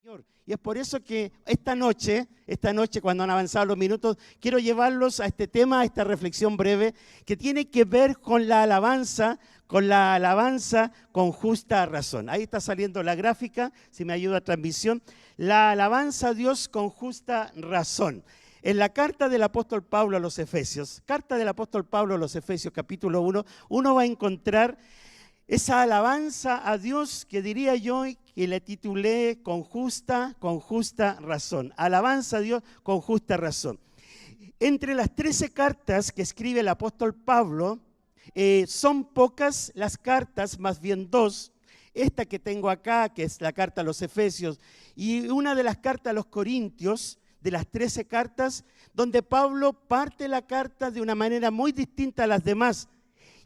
Señor. Y es por eso que esta noche, cuando han avanzado los minutos, quiero llevarlos a este tema, a esta reflexión breve, que tiene que ver con la alabanza con justa razón. Ahí está saliendo la gráfica, si me ayuda a transmisión. La alabanza a Dios con justa razón. En la carta del apóstol Pablo a los Efesios, capítulo 1, uno va a encontrar esa alabanza a Dios que diría yo que le titulé con justa razón. Alabanza a Dios con justa razón. Entre las 13 cartas que escribe el apóstol Pablo, son pocas las cartas, más bien dos. Esta que tengo acá, que es la carta a los Efesios, y una de las cartas a los Corintios, de las 13 cartas, donde Pablo parte la carta de una manera muy distinta a las demás.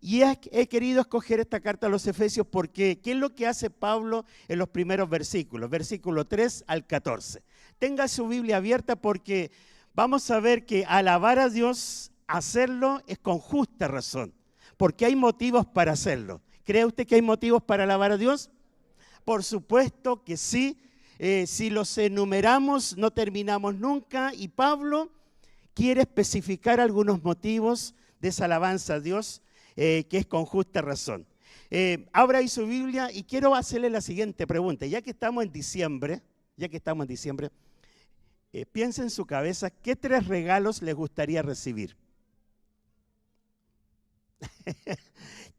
Y he querido escoger esta carta a los Efesios porque ¿qué es lo que hace Pablo en los primeros versículos? Versículo 3 al 14. Tenga su Biblia abierta porque vamos a ver que alabar a Dios, hacerlo es con justa razón, porque hay motivos para hacerlo. ¿Cree usted que hay motivos para alabar a Dios? Por supuesto que sí. Si los enumeramos no terminamos nunca y Pablo quiere especificar algunos motivos de esa alabanza a Dios, que es con justa razón. Abra ahí su Biblia y quiero hacerle la siguiente pregunta. Ya que estamos en diciembre, piensa en su cabeza, ¿qué 3 regalos le gustaría recibir?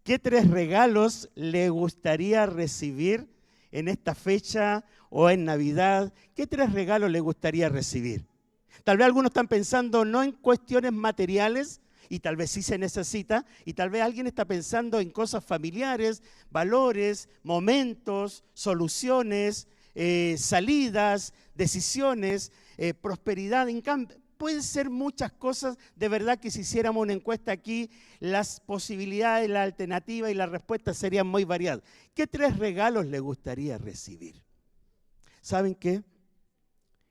¿Qué 3 regalos le gustaría recibir en esta fecha o en Navidad? ¿Qué 3 regalos le gustaría recibir? Tal vez algunos están pensando no en cuestiones materiales, y tal vez sí se necesita, y tal vez alguien está pensando en cosas familiares, valores, momentos, soluciones, salidas, decisiones, prosperidad. En cambio, pueden ser muchas cosas. De verdad que si hiciéramos una encuesta aquí, las posibilidades, la alternativa y la respuesta serían muy variadas. ¿Qué 3 regalos le gustaría recibir? ¿Saben qué?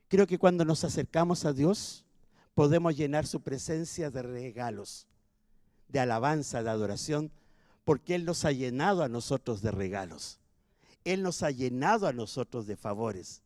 Creo que cuando nos acercamos a Dios, podemos llenar su presencia de regalos, de alabanza, de adoración, porque Él nos ha llenado a nosotros de regalos. Él nos ha llenado a nosotros de favores.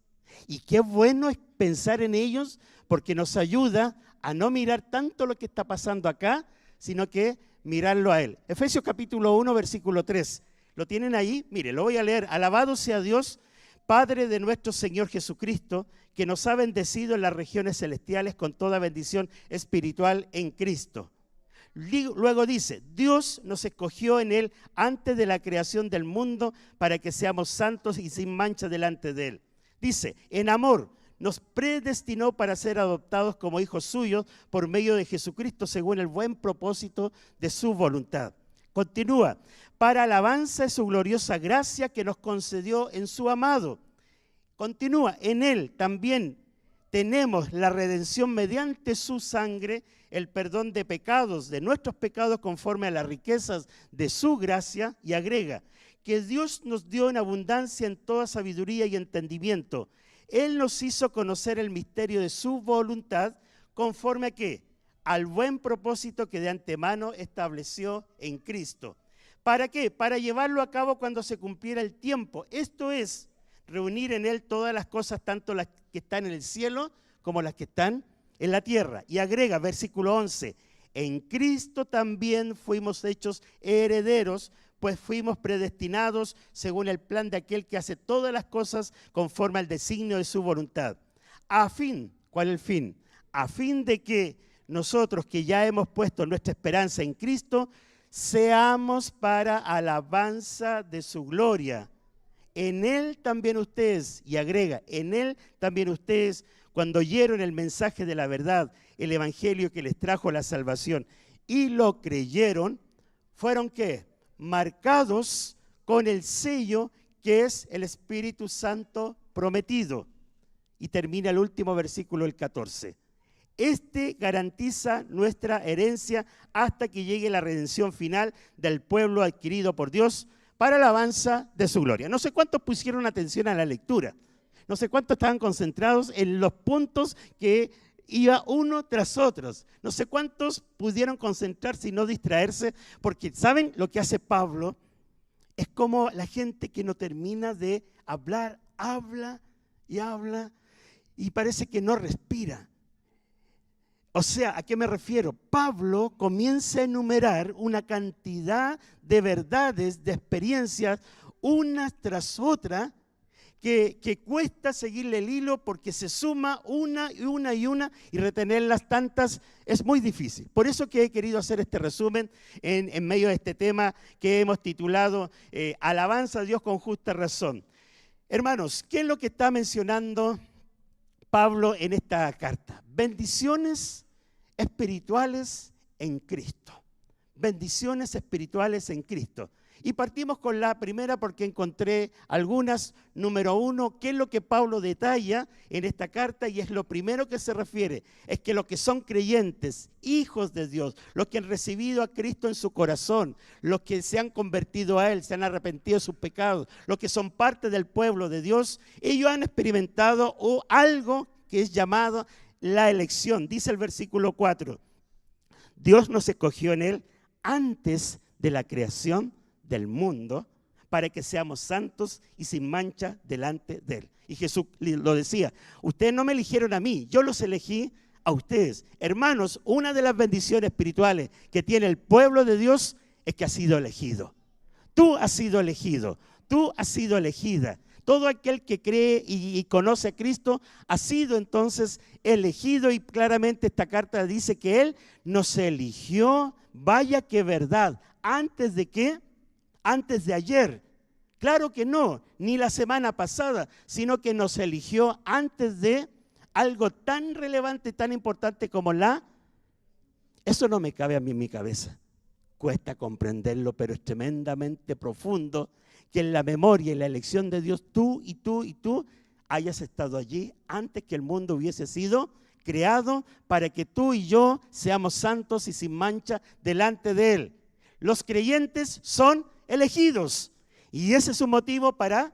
Y qué bueno es pensar en ellos, porque nos ayuda a no mirar tanto lo que está pasando acá, sino que mirarlo a Él. Efesios capítulo 1, versículo 3. ¿Lo tienen ahí? Mire, lo voy a leer. Alabado sea Dios, Padre de nuestro Señor Jesucristo, que nos ha bendecido en las regiones celestiales con toda bendición espiritual en Cristo. Luego dice, Dios nos escogió en Él antes de la creación del mundo para que seamos santos y sin mancha delante de Él. Dice, en amor nos predestinó para ser adoptados como hijos suyos por medio de Jesucristo según el buen propósito de su voluntad. Continúa, para alabanza de su gloriosa gracia que nos concedió en su amado. Continúa, en Él también tenemos la redención mediante su sangre, el perdón de pecados, de nuestros pecados conforme a las riquezas de su gracia, y agrega, que Dios nos dio en abundancia en toda sabiduría y entendimiento. Él nos hizo conocer el misterio de su voluntad, conforme a ¿qué? Al buen propósito que de antemano estableció en Cristo. ¿Para qué? Para llevarlo a cabo cuando se cumpliera el tiempo. Esto es, reunir en Él todas las cosas, tanto las que están en el cielo como las que están en la tierra. Y agrega, versículo 11, en Cristo también fuimos hechos herederos, pues fuimos predestinados según el plan de aquel que hace todas las cosas conforme al designio de su voluntad. A fin, ¿cuál es el fin? A fin de que nosotros que ya hemos puesto nuestra esperanza en Cristo, seamos para alabanza de su gloria. En Él también ustedes, y agrega, en Él también ustedes, cuando oyeron el mensaje de la verdad, el evangelio que les trajo la salvación, y lo creyeron, fueron ¿qué? Marcados con el sello que es el Espíritu Santo prometido. Y termina el último versículo, el 14. Este garantiza nuestra herencia hasta que llegue la redención final del pueblo adquirido por Dios para alabanza de su gloria. No sé cuántos pusieron atención a la lectura. No sé cuántos estaban concentrados en los puntos que iba uno tras otros. No sé cuántos pudieron concentrarse y no distraerse, porque ¿saben lo que hace Pablo? Es como la gente que no termina de hablar, habla y habla y parece que no respira. O sea, ¿a qué me refiero? Pablo comienza a enumerar una cantidad de verdades, de experiencias, unas tras otra, que cuesta seguirle el hilo porque se suma una y retenerlas tantas es muy difícil. Por eso que he querido hacer este resumen en medio de este tema que hemos titulado Alabanza a Dios con justa razón. Hermanos, ¿qué es lo que está mencionando Pablo en esta carta? Bendiciones espirituales en Cristo. Bendiciones espirituales en Cristo. Y partimos con la primera porque encontré algunas. Número 1, ¿qué es lo que Pablo detalla en esta carta? Y es lo primero que se refiere, es que los que son creyentes, hijos de Dios, los que han recibido a Cristo en su corazón, los que se han convertido a Él, se han arrepentido de sus pecados, los que son parte del pueblo de Dios, ellos han experimentado algo que es llamado la elección. Dice el versículo 4, Dios nos escogió en Él antes de la creación del mundo para que seamos santos y sin mancha delante de Él. Y Jesús lo decía, ustedes no me eligieron a mí, yo los elegí a ustedes. Hermanos, una de las bendiciones espirituales que tiene el pueblo de Dios es que ha sido elegido. Tú has sido elegido, tú has sido elegida. Todo aquel que cree y conoce a Cristo ha sido entonces elegido, y claramente esta carta dice que Él nos eligió, vaya que verdad, ¿antes de qué? Antes de ayer. Claro que no, ni la semana pasada, sino que nos eligió antes de algo tan relevante, tan importante como eso no me cabe a mí en mi cabeza. Cuesta comprenderlo, pero es tremendamente profundo que en la memoria y la elección de Dios tú y tú y tú hayas estado allí antes que el mundo hubiese sido creado, para que tú y yo seamos santos y sin mancha delante de Él. Los creyentes son elegidos, y ese es un motivo para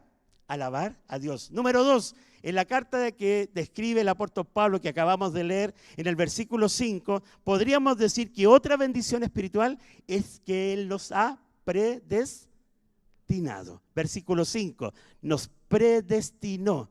alabar a Dios. Número 2, en la carta que describe el apóstol Pablo que acabamos de leer en el versículo 5, podríamos decir que otra bendición espiritual es que Él los ha predestinado. Versículo 5, nos predestinó.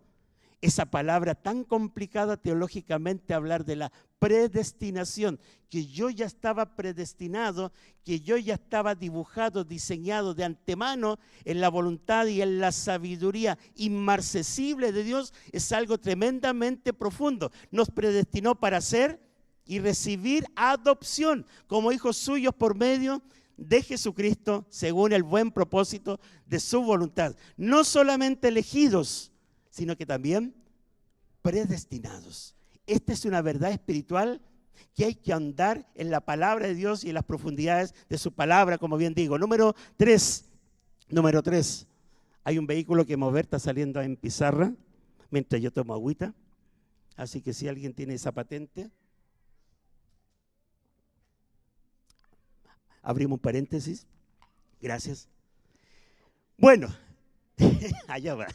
Esa palabra tan complicada teológicamente, hablar de la predestinación, que yo ya estaba predestinado, que yo ya estaba dibujado, diseñado de antemano en la voluntad y en la sabiduría inmarcesible de Dios, es algo tremendamente profundo. Nos predestinó para ser y recibir adopción como hijos suyos por medio de Jesucristo, según el buen propósito de su voluntad. No solamente elegidos, sino que también predestinados. Esta es una verdad espiritual que hay que andar en la palabra de Dios y en las profundidades de su palabra, como bien digo. Número 3, hay un vehículo que mover, está saliendo en pizarra, mientras yo tomo agüita. Así que si alguien tiene esa patente, abrimos un paréntesis. Gracias. Bueno, allá va.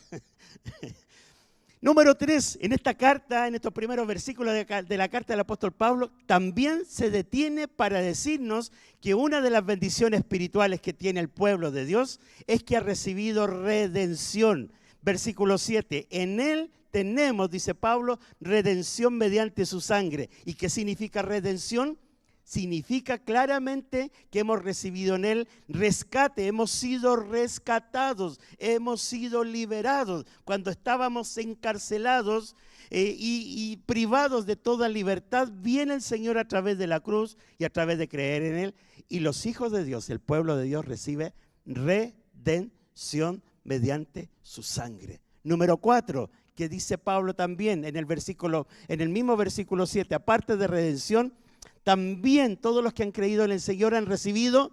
Número 3, en esta carta, en estos primeros versículos de la carta del apóstol Pablo, también se detiene para decirnos que una de las bendiciones espirituales que tiene el pueblo de Dios es que ha recibido redención. Versículo 7, en Él tenemos, dice Pablo, redención mediante su sangre. ¿Y qué significa redención? Significa claramente que hemos recibido en Él rescate, hemos sido rescatados, hemos sido liberados. Cuando estábamos encarcelados y privados de toda libertad, viene el Señor a través de la cruz y a través de creer en Él. Y los hijos de Dios, el pueblo de Dios, recibe redención mediante su sangre. Número 4, que dice Pablo también en el mismo versículo 7, aparte de redención, también todos los que han creído en el Señor han recibido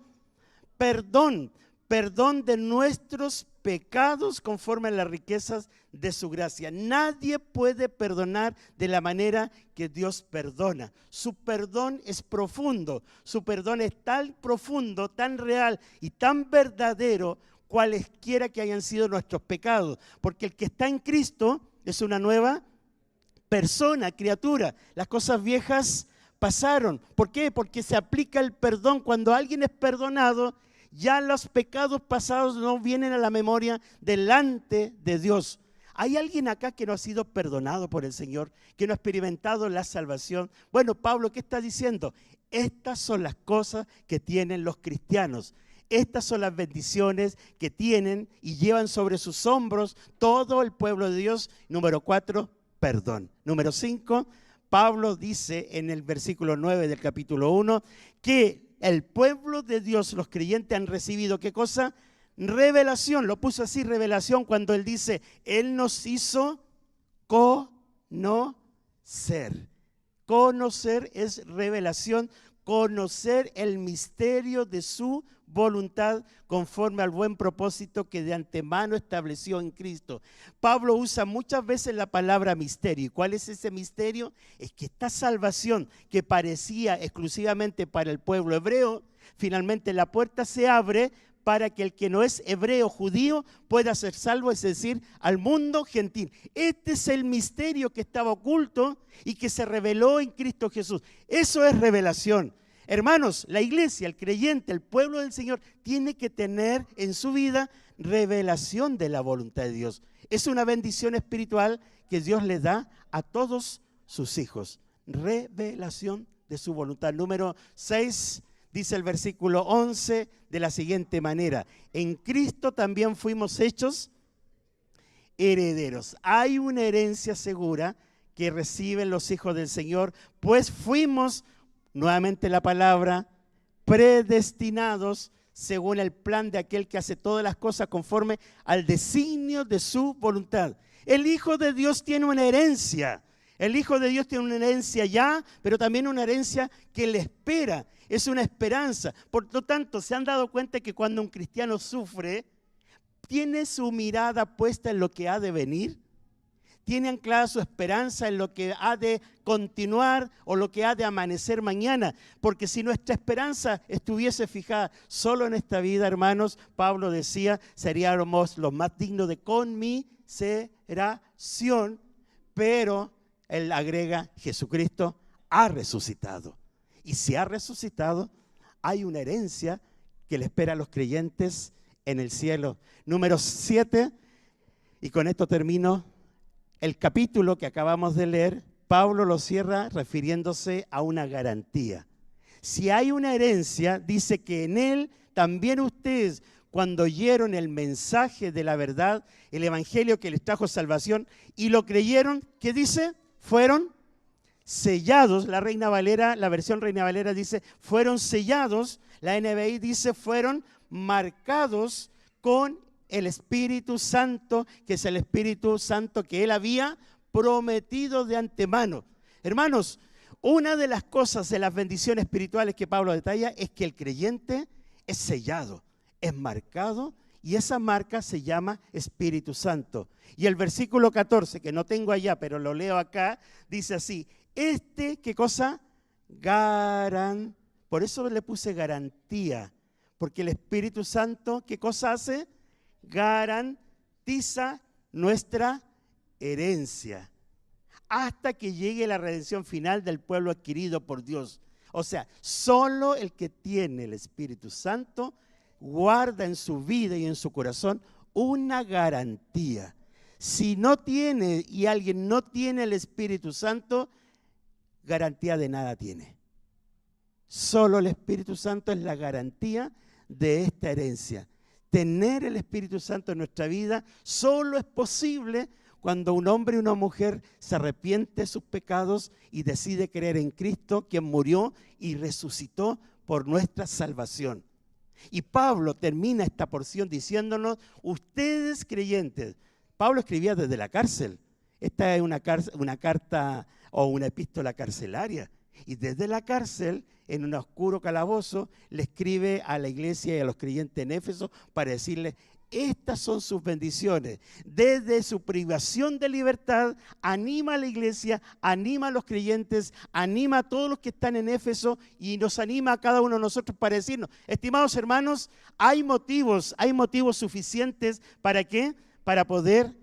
perdón de nuestros pecados conforme a las riquezas de su gracia. Nadie puede perdonar de la manera que Dios perdona. Su perdón es profundo, su perdón es tan profundo, tan real y tan verdadero, cualesquiera que hayan sido nuestros pecados, porque el que está en Cristo es una nueva persona, criatura. Las cosas viejas pasaron. ¿Por qué? Porque se aplica el perdón. Cuando alguien es perdonado, ya los pecados pasados no vienen a la memoria delante de Dios. ¿Hay alguien acá que no ha sido perdonado por el Señor, que no ha experimentado la salvación? Bueno, Pablo, ¿qué está diciendo? Estas son las cosas que tienen los cristianos. Estas son las bendiciones que tienen y llevan sobre sus hombros todo el pueblo de Dios. Número 4, perdón. Número 5, Pablo dice en el versículo 9 del capítulo 1 que el pueblo de Dios, los creyentes, han recibido, ¿qué cosa? Revelación. Lo puso así, revelación, cuando él dice, Él nos hizo conocer. Conocer es revelación, conocer el misterio de su voluntad conforme al buen propósito que de antemano estableció en Cristo. Pablo usa muchas veces la palabra misterio. ¿Y cuál es ese misterio? Es que esta salvación que parecía exclusivamente para el pueblo hebreo, finalmente la puerta se abre para que el que no es hebreo, judío, pueda ser salvo, es decir, al mundo gentil. Este es el misterio que estaba oculto y que se reveló en Cristo Jesús. Eso es revelación. Hermanos, la iglesia, el creyente, el pueblo del Señor, tiene que tener en su vida revelación de la voluntad de Dios. Es una bendición espiritual que Dios le da a todos sus hijos. Revelación de su voluntad. Número 6. Dice el versículo 11 de la siguiente manera: en Cristo también fuimos hechos herederos. Hay una herencia segura que reciben los hijos del Señor, pues fuimos, nuevamente la palabra, predestinados según el plan de aquel que hace todas las cosas conforme al designio de su voluntad. El Hijo de Dios tiene una herencia. El Hijo de Dios tiene una herencia ya, pero también una herencia que le espera. Es una esperanza. Por lo tanto, ¿se han dado cuenta que cuando un cristiano sufre, tiene su mirada puesta en lo que ha de venir? ¿Tiene anclada su esperanza en lo que ha de continuar o lo que ha de amanecer mañana? Porque si nuestra esperanza estuviese fijada solo en esta vida, hermanos, Pablo decía, seríamos los más dignos de conmiseración, pero él agrega, Jesucristo ha resucitado. Y si ha resucitado, hay una herencia que le espera a los creyentes en el cielo. Número 7, y con esto termino, el capítulo que acabamos de leer, Pablo lo cierra refiriéndose a una garantía. Si hay una herencia, dice que en él también ustedes, cuando oyeron el mensaje de la verdad, el evangelio que les trajo salvación, y lo creyeron, ¿qué dice? Fueron sellados. La Reina Valera, la versión Reina Valera dice, fueron sellados. La NBI dice, fueron marcados con el Espíritu Santo, que es el Espíritu Santo que Él había prometido de antemano. Hermanos, una de las cosas de las bendiciones espirituales que Pablo detalla es que el creyente es sellado, es marcado, y esa marca se llama Espíritu Santo. Y el versículo 14, que no tengo allá, pero lo leo acá, dice así, ¿qué cosa? Por eso le puse garantía, porque el Espíritu Santo, ¿qué cosa hace? Garantiza nuestra herencia hasta que llegue la redención final del pueblo adquirido por Dios. O sea, solo el que tiene el Espíritu Santo guarda en su vida y en su corazón una garantía. Si no tiene y alguien no tiene el Espíritu Santo, garantía de nada tiene. Solo el Espíritu Santo es la garantía de esta herencia. Tener el Espíritu Santo en nuestra vida solo es posible cuando un hombre y una mujer se arrepiente de sus pecados y decide creer en Cristo, quien murió y resucitó por nuestra salvación. Y Pablo termina esta porción diciéndonos, ustedes creyentes, Pablo escribía desde la cárcel. Esta es una carta o una epístola carcelaria. Y desde la cárcel, en un oscuro calabozo, le escribe a la iglesia y a los creyentes en Éfeso para decirles, estas son sus bendiciones. Desde su privación de libertad, anima a la iglesia, anima a los creyentes, anima a todos los que están en Éfeso y nos anima a cada uno de nosotros para decirnos, estimados hermanos, hay motivos suficientes ¿para qué? Para poder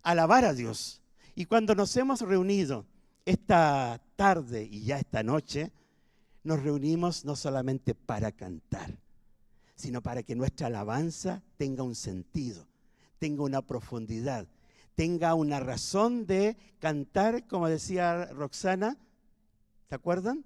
alabar a Dios. Y cuando nos hemos reunido esta tarde y ya esta noche, nos reunimos no solamente para cantar, sino para que nuestra alabanza tenga un sentido, tenga una profundidad, tenga una razón de cantar, como decía Roxana, ¿se acuerdan?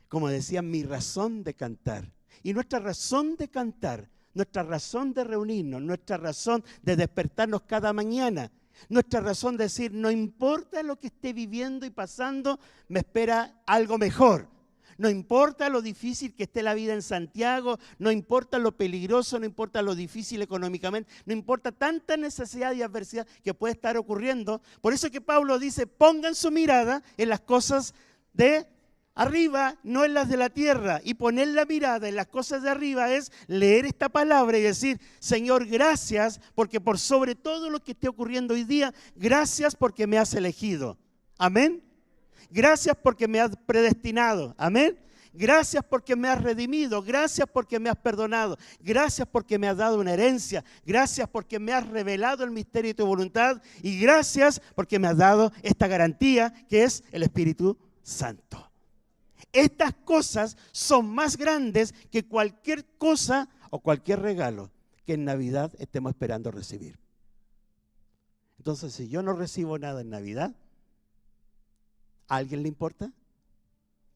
Como decía, mi razón de cantar. Y nuestra razón de cantar, nuestra razón de reunirnos, nuestra razón de despertarnos cada mañana, nuestra razón de decir, no importa lo que esté viviendo y pasando, me espera algo mejor. No importa lo difícil que esté la vida en Santiago, no importa lo peligroso, no importa lo difícil económicamente, no importa tanta necesidad y adversidad que puede estar ocurriendo. Por eso que Pablo dice, pongan su mirada en las cosas de arriba, no en las de la tierra. Y poner la mirada en las cosas de arriba es leer esta palabra y decir, Señor, gracias, porque por sobre todo lo que esté ocurriendo hoy día, gracias porque me has elegido. Amén. Gracias porque me has predestinado. Amén. Gracias porque me has redimido. Gracias porque me has perdonado. Gracias porque me has dado una herencia. Gracias porque me has revelado el misterio de tu voluntad. Y gracias porque me has dado esta garantía que es el Espíritu Santo. Estas cosas son más grandes que cualquier cosa o cualquier regalo que en Navidad estemos esperando recibir. Entonces, si yo no recibo nada en Navidad, ¿a alguien le importa?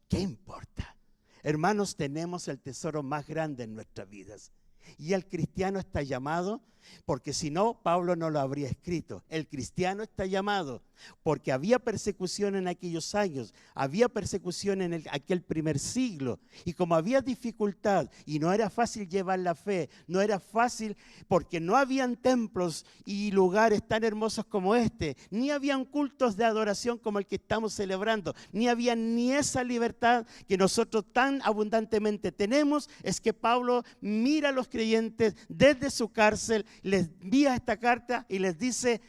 ¿Qué importa? Hermanos, tenemos el tesoro más grande en nuestras vidas. Y el cristiano está llamado, porque si no, Pablo no lo habría escrito. El cristiano está llamado porque había persecución en aquellos años, había persecución en aquel primer siglo. Y como había dificultad y no era fácil llevar la fe, no era fácil porque no habían templos y lugares tan hermosos como este, ni habían cultos de adoración como el que estamos celebrando, ni había ni esa libertad que nosotros tan abundantemente tenemos. Es que Pablo mira a los creyentes desde su cárcel, les envía esta carta y les dice,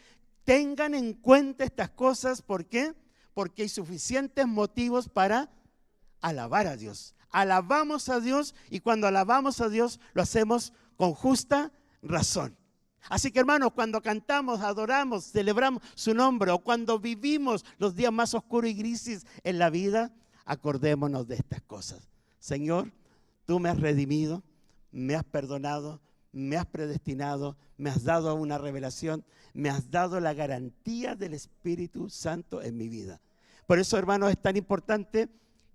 tengan en cuenta estas cosas. ¿Por qué? Porque hay suficientes motivos para alabar a Dios. Alabamos a Dios y cuando alabamos a Dios lo hacemos con justa razón. Así que hermanos, cuando cantamos, adoramos, celebramos su nombre o cuando vivimos los días más oscuros y grises en la vida, acordémonos de estas cosas. Señor, tú me has redimido, me has perdonado, me has predestinado, me has dado una revelación, me has dado la garantía del Espíritu Santo en mi vida. Por eso, hermanos, es tan importante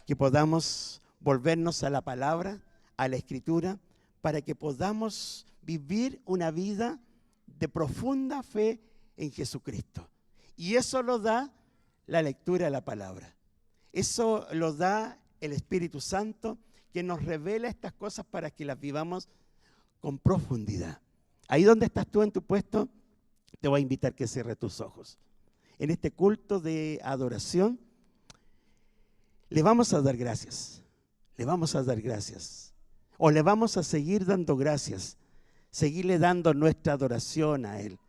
que podamos volvernos a la palabra, a la Escritura, para que podamos vivir una vida de profunda fe en Jesucristo. Y eso lo da la lectura de la palabra. Eso lo da el Espíritu Santo, que nos revela estas cosas para que las vivamos con profundidad. Ahí donde estás tú en tu puesto, te voy a invitar que cierres tus ojos. En este culto de adoración, le vamos a dar gracias. Le vamos a dar gracias. O le vamos a seguir dando gracias. Seguirle dando nuestra adoración a Él.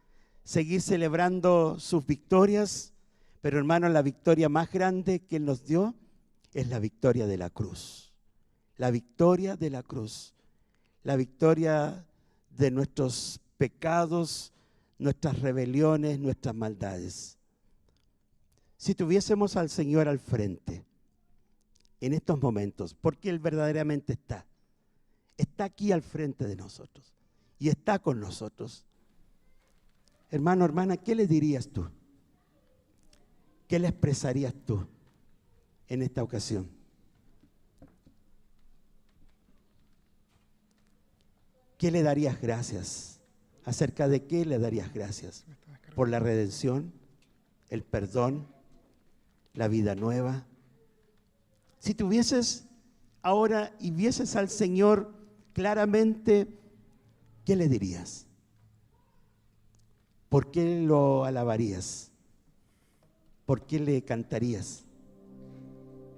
Seguir celebrando sus victorias. Pero hermano, la victoria más grande que Él nos dio es la victoria de la cruz. La victoria de la cruz. La victoria de nuestros pecados, nuestras rebeliones, nuestras maldades. Si tuviésemos al Señor al frente en estos momentos, porque Él verdaderamente está aquí al frente de nosotros y está con nosotros. Hermano, hermana, ¿qué le dirías tú? ¿Qué le expresarías tú en esta ocasión? ¿Qué le darías gracias? ¿Acerca de qué le darías gracias? ¿Por la redención, el perdón, la vida nueva? Si tuvieses ahora y vieses al Señor claramente, ¿qué le dirías? ¿Por qué lo alabarías? ¿Por qué le cantarías?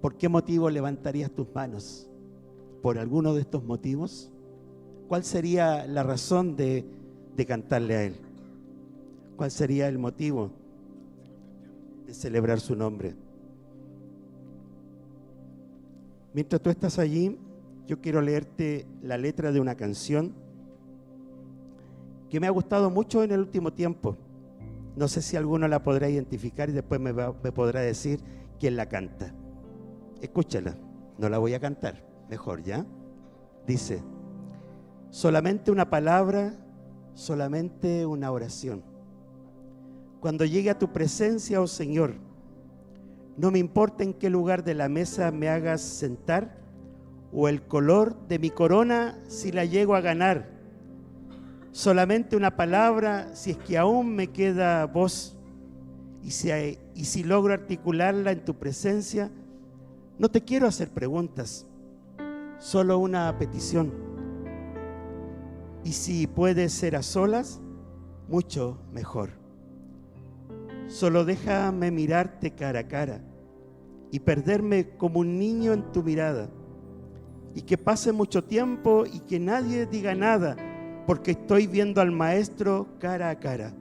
¿Por qué motivo levantarías tus manos? ¿Por alguno de estos motivos? ¿Cuál sería la razón de cantarle a Él? ¿Cuál sería el motivo de celebrar su nombre? Mientras tú estás allí, yo quiero leerte la letra de una canción que me ha gustado mucho en el último tiempo. No sé si alguno la podrá identificar y después me podrá decir quién la canta. Escúchala, no la voy a cantar, mejor, ¿ya? Dice: solamente una palabra, solamente una oración. cuando llegue a tu presencia, oh Señor, no me importa en qué lugar de la mesa me hagas sentar o el color de mi corona si la llego a ganar. Solamente una palabra, si es que aún me queda voz, y si logro articularla en tu presencia. No te quiero hacer preguntas, solo una petición. Y si puede ser a solas, mucho mejor. Solo déjame mirarte cara a cara y perderme como un niño en tu mirada, y que pase mucho tiempo y que nadie diga nada, porque estoy viendo al Maestro cara a cara.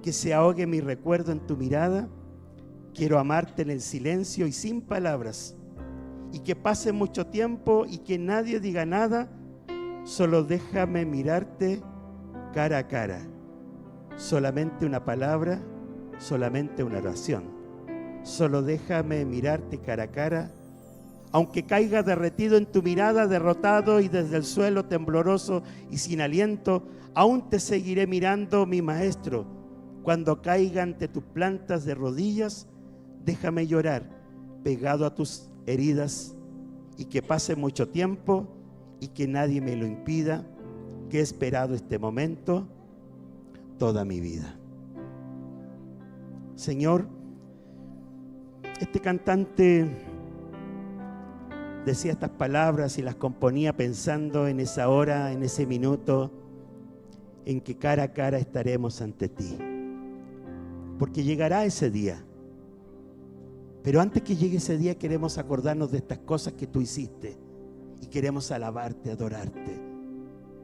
Que se ahogue mi recuerdo en tu mirada. Quiero amarte en el silencio y sin palabras, y que pase mucho tiempo y que nadie diga nada. Solo déjame mirarte cara a cara. Solamente una palabra, solamente una oración. Solo déjame mirarte cara a cara. Aunque caiga derretido en tu mirada, derrotado y desde el suelo tembloroso y sin aliento, aún te seguiré mirando, mi Maestro. Cuando caiga ante tus plantas de rodillas, déjame llorar pegado a tus heridas, y que pase mucho tiempo y que nadie me lo impida, que he esperado este momento toda mi vida. Señor, este cantante decía estas palabras y las componía pensando en esa hora, en ese minuto en que cara a cara estaremos ante ti, porque llegará ese día. Pero antes que llegue ese día, queremos acordarnos de estas cosas que tú hiciste, y queremos alabarte, adorarte,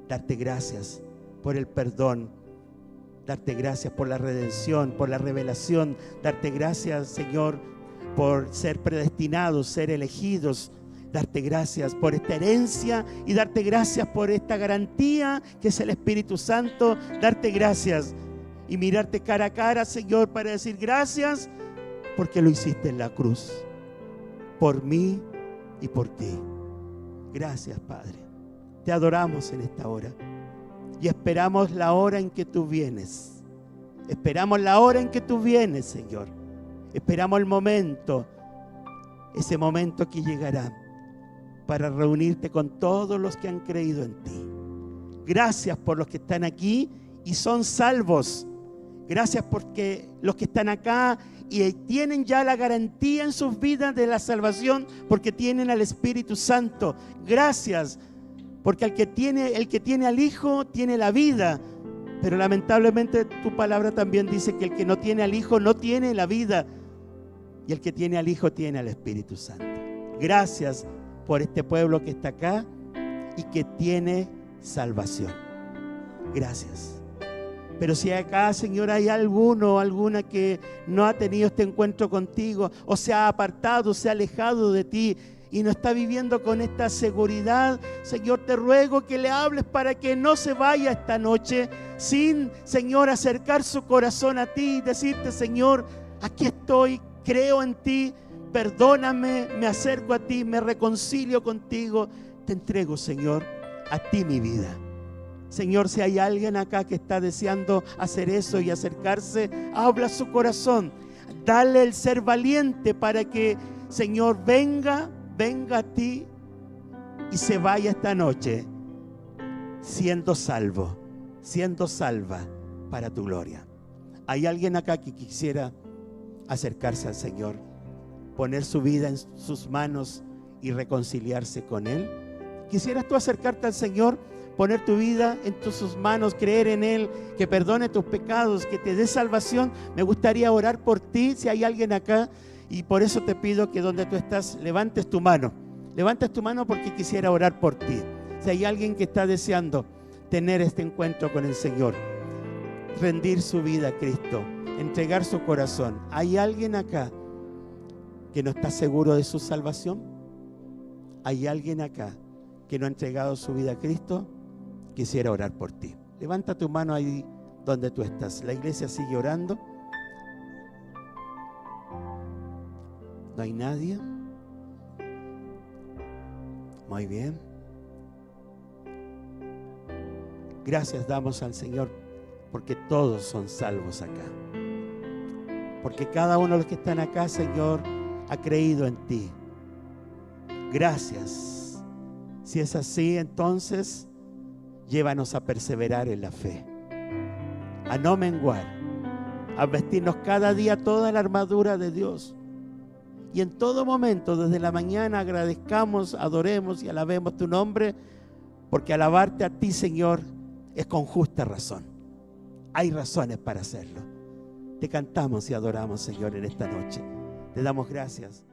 darte gracias por el perdón, darte gracias por la redención, por la revelación, darte gracias, Señor, por ser predestinados, ser elegidos, darte gracias por esta herencia y darte gracias por esta garantía que es el Espíritu Santo, darte gracias y mirarte cara a cara, Señor, para decir gracias porque lo hiciste en la cruz, por mí y por ti. Gracias, Padre. Te adoramos en esta hora y esperamos la hora en que tú vienes. Esperamos la hora en que tú vienes, Señor. Esperamos el momento, ese momento que llegará para reunirte con todos los que han creído en ti. Gracias por los que están aquí y son salvos. Gracias porque los que están acá y tienen ya la garantía en sus vidas de la salvación, porque tienen al Espíritu Santo. Gracias porque el que tiene al Hijo tiene la vida. Pero lamentablemente tu palabra también dice que el que no tiene al Hijo no tiene la vida, y el que tiene al Hijo tiene al Espíritu Santo. Gracias por este pueblo que está acá y que tiene salvación. Gracias. Pero si acá, Señor, hay alguno o alguna que no ha tenido este encuentro contigo, o se ha apartado, se ha alejado de ti y no está viviendo con esta seguridad, Señor, te ruego que le hables para que no se vaya esta noche sin, Señor, acercar su corazón a ti y decirte: Señor, aquí estoy, creo en ti, perdóname, me acerco a ti, me reconcilio contigo, te entrego, Señor, a ti mi vida. Señor, si hay alguien acá que está deseando hacer eso y acercarse, habla su corazón, dale el ser valiente para que, Señor, venga a ti y se vaya esta noche siendo salvo, siendo salva para tu gloria. ¿Hay alguien acá que quisiera acercarse al Señor, poner su vida en sus manos y reconciliarse con Él? ¿Quisieras tú acercarte al Señor, poner tu vida en sus manos, creer en Él, que perdone tus pecados, que te dé salvación? Me gustaría orar por ti, si hay alguien acá, y por eso te pido que donde tú estás, levantes tu mano porque quisiera orar por ti. Si hay alguien que está deseando tener este encuentro con el Señor, rendir su vida a Cristo, entregar su corazón, ¿hay alguien acá que no está seguro de su salvación? ¿Hay alguien acá que no ha entregado su vida a Cristo? Quisiera orar por ti. Levanta tu mano ahí donde tú estás. La iglesia sigue orando. ¿No hay nadie? Muy bien. Gracias damos al Señor porque todos son salvos acá. Porque cada uno de los que están acá, Señor, ha creído en ti. Gracias. Si es así, entonces, llévanos a perseverar en la fe, a no menguar, a vestirnos cada día toda la armadura de Dios. Y en todo momento, desde la mañana, agradezcamos, adoremos y alabemos tu nombre, porque alabarte a ti, Señor, es con justa razón. Hay razones para hacerlo. Te cantamos y adoramos, Señor, en esta noche. Te damos gracias.